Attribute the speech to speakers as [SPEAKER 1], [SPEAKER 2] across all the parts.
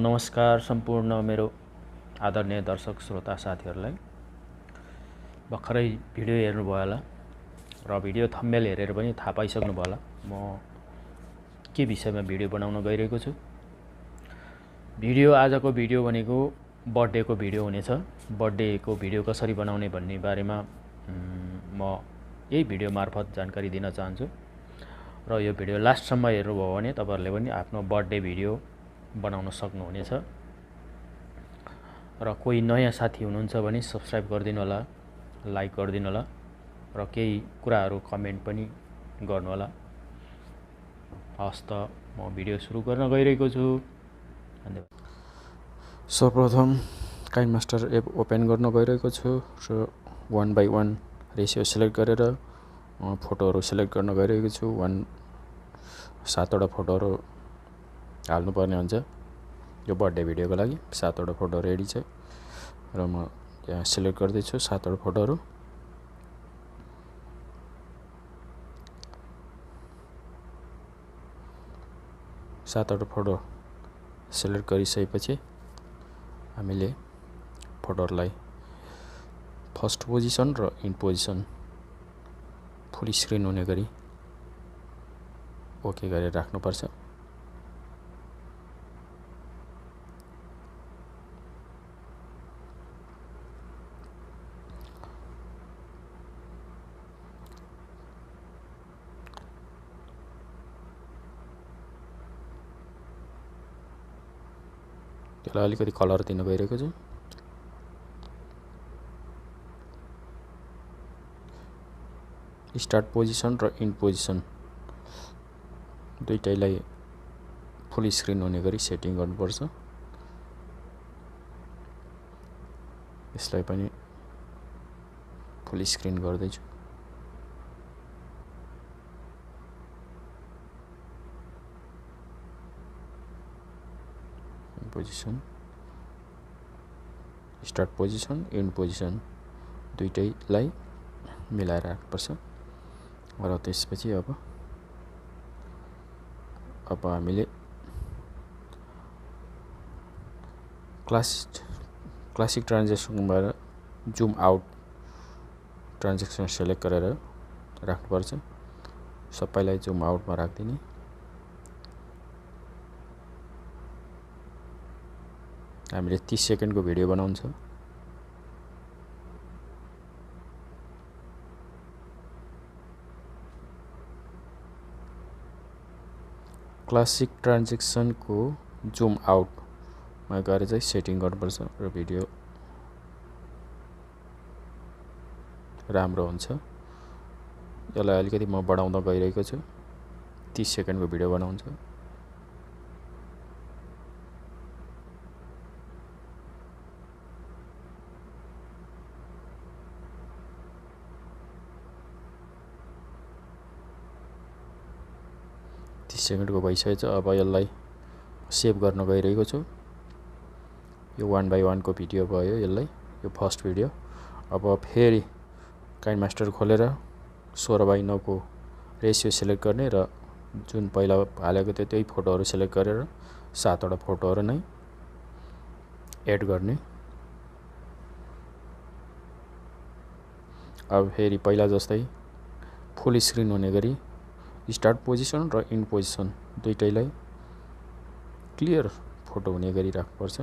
[SPEAKER 1] नमस्कार सम्पूर्ण मेरो आदरणीय दर्शक श्रोता साथीहरूलाई। भर्खरै भिडियो हेर्नुभयो होला र भिडियो थम्बनेल हेरेर पनि थाहा पाइसक्नुभयो होला म के विषयमा भिडियो बनाउन गइरहेको छु। आजको भिडियो भनेको बर्थडेको भिडियो हुनेछ। बर्थडेको भिडियो कसरी बनाउने भन्ने बारेमा म यही भिडियो मार्फत जानकारी दिन चाहन्छु र यो भिडियो लास्टसम्म हेर्नुभयो भने तपाईहरुले पनि आफ्नो बर्थडे भिडियो बनाउन सक्नुहुनेछ। र कोही नयाँ साथी हुनुहुन्छ भने सब्स्क्राइब गरिदिनु होला, लाइक गरिदिनु होला र केही कुराहरू कमेन्ट पनि गर्नु होला। हस् त म भिडियो सुरु गर्न गइरहेको छु। धन्यवाद। सर्वप्रथम काइनमास्टर एप ओपन गर्न गइरहेको छु र 1 by 1 रेशियो सिलेक्ट गरेर फोटोहरू सिलेक्ट गर्न गइरहेको छु। 7 वटा फोटोहरू हाल्नुपर्ने हुन्छ यो बर्थडे भिडियोको लागि। 7 वटा फोटो रेडी छ र म यहाँ सिलेक्ट गर्दै छु 7 वटा फोटोहरू। सातवटा फोटो सिलेक्ट गरिसकेपछि हामीले फोटोहरूलाई फर्स्ट पोजिसन र इन पोजिसन फुल स्क्रिन हुने गरी ओके गरेर राख्नुपर्छ। त्यसलाई अलिकति कलर दिन गइरहेको छु। स्टार्ट पोजिसन र इन पोजिसन दुईटैलाई फुल स्क्रिन हुने गरी सेटिङ गर्नुपर्छ। यसलाई पनि फुल स्क्रिन गर्दै छु। Position, start position, in position दुईटैलाई मिलाएर राख्नुपर्छ। र त्यसपछि अब हामीले क्लासिक ट्रान्जेक्सनबाट जुम आउट ट्रान्जेक्सन सेलेक्ट गरेर राख्नुपर्छ। सबैलाई जुम आउटमा राख्दिने। हामीले 30 सेकेन्डको भिडियो बनाउँछ। क्लासिक ट्रान्जेक्सनको जुम आउटमा गएर चाहिँ सेटिङ गर्नुपर्छ र भिडियो राम्रो हुन्छ। यसलाई अलिकति म बढाउँदा गइरहेको छु। 30 सेकेन्डको भिडियो बनाउँछ। सेकेन्डको भइसकेछ। अब यसलाई सेभ गर्न गइरहेको छु। यो 1 by 1 को भिडियो भयो। यसलाई यो फर्स्ट भिडियो। अब फेरि काइनमास्टर खोलेर 16 by 9 को रेशियो सिलेक्ट गर्ने र जुन पहिला हालेको थियो त्यही फोटोहरू सिलेक्ट गरेर 7 वटा फोटोहरू नै एड गर्ने। अब फेरि पहिला जस्तै फुल स्क्रिन हुने गरी स्टार्ट पोजिसन र इन पोजिसन दुईटैलाई क्लियर फोटो हुने गरी राख्नुपर्छ।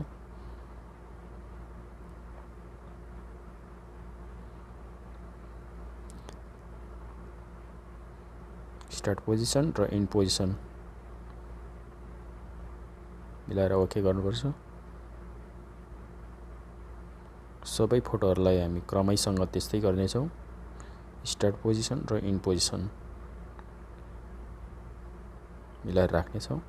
[SPEAKER 1] स्टार्ट पोजिसन र इन पोजिसन मिलाएर ओके गर्नुपर्छ। सबै फोटोहरूलाई हामी क्रमैसँग त्यस्तै गर्नेछौँ। स्टार्ट पोजिसन र इन पोजिसन मिलाएर राख्नेछौँ।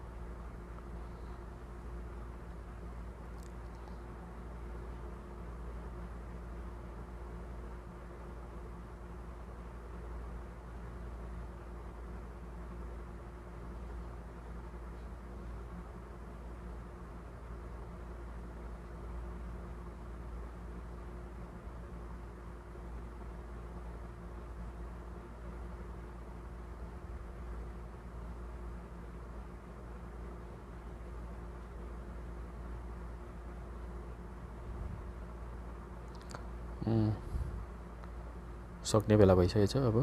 [SPEAKER 1] सक्ने बेला भइसकेको छ। अब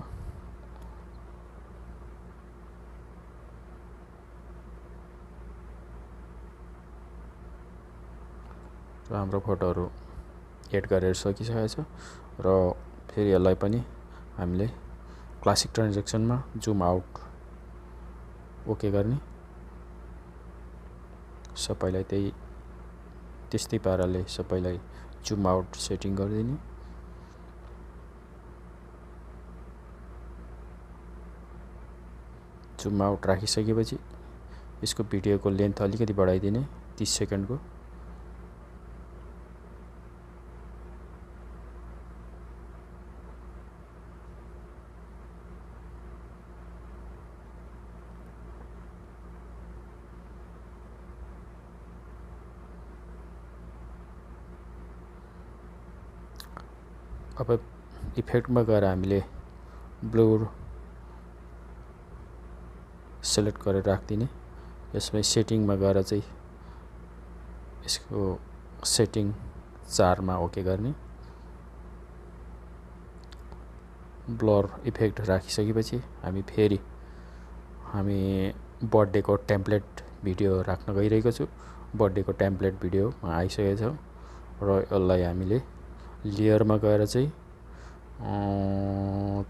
[SPEAKER 1] हाम्रो फोटोहरू एड गरेर सकिसकेको छ र फेरि यसलाई पनि हामीले क्लासिक ट्रान्जेक्सनमा जुम आउट ओके गर्ने। सबैलाई त्यस्तै पाराले सबैलाई जुम आउट सेटिङ गरिदिने। जुम आउट राखिसकेपछि यसको भिडियोको लेन्थ अलिकति बढाइदिने 30 सेकेन्डको। अब इफेक्टमा गएर हामीले ब्लर सेलेक्ट गरेर राखिदिने। यसमा सेटिङमा गएर चाहिँ यसको सेटिङ 4 मा ओके गर्ने। ब्लर इफेक्ट राखिसकेपछि हामी फेरि बर्थडेको टेम्प्लेट भिडियो राख्न गइरहेको छु। बर्थडेको टेम्प्लेट भिडियोमा आइसकेको छ र यसलाई हामीले लेयरमा गएर चाहिँ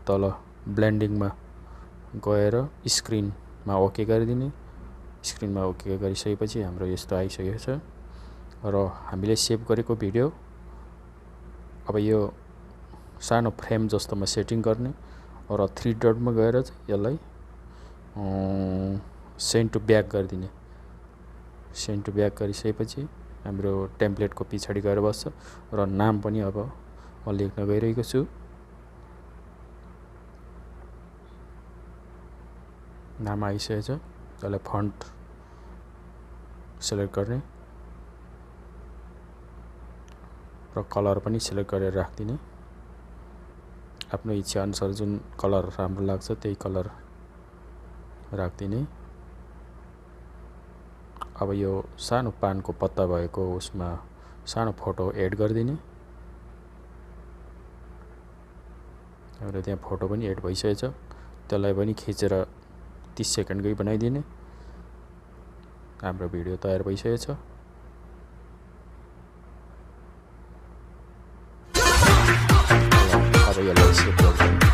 [SPEAKER 1] तल ब्लेन्डिङमा गएर स्क्रिनमा ओके गरिदिने। स्क्रिनमा ओके गरिसकेपछि हाम्रो यस्तो आइसकेको छ र हामीले सेभ गरेको भिडियो अब यो सानो फ्रेम जस्तोमा सेटिङ गर्ने र 3 डटमा गएर चाहिँ यसलाई सेन्ड टु ब्याक गरिदिने। सेन्ड टु ब्याक गरिसकेपछि हाम्रो टेम्प्लेटको पछाडि गएर बस्छ र नाम पनि अब म लेख्न गइरहेको छु। नाम आइसकेको छ। त्यसलाई फन्ट सेलेक्ट गर्ने र कलर पनि सेलेक्ट गरेर राखिदिने। आफ्नो इच्छा अनुसार जुन कलर राम्रो लाग्छ त्यही कलर राखिदिने। अब यो सानो पानको पत्ता भएको उसमा सानो फोटो एड गरिदिने। हाम्रो त्यहाँ फोटो पनि एड भइसकेको छ। त्यसलाई पनि खिचेर 30 सेकेन्डकै बनाइदिने। हाम्रो भिडियो तयार भइसकेको छ। अब यसलाई सेभ गर्दिने।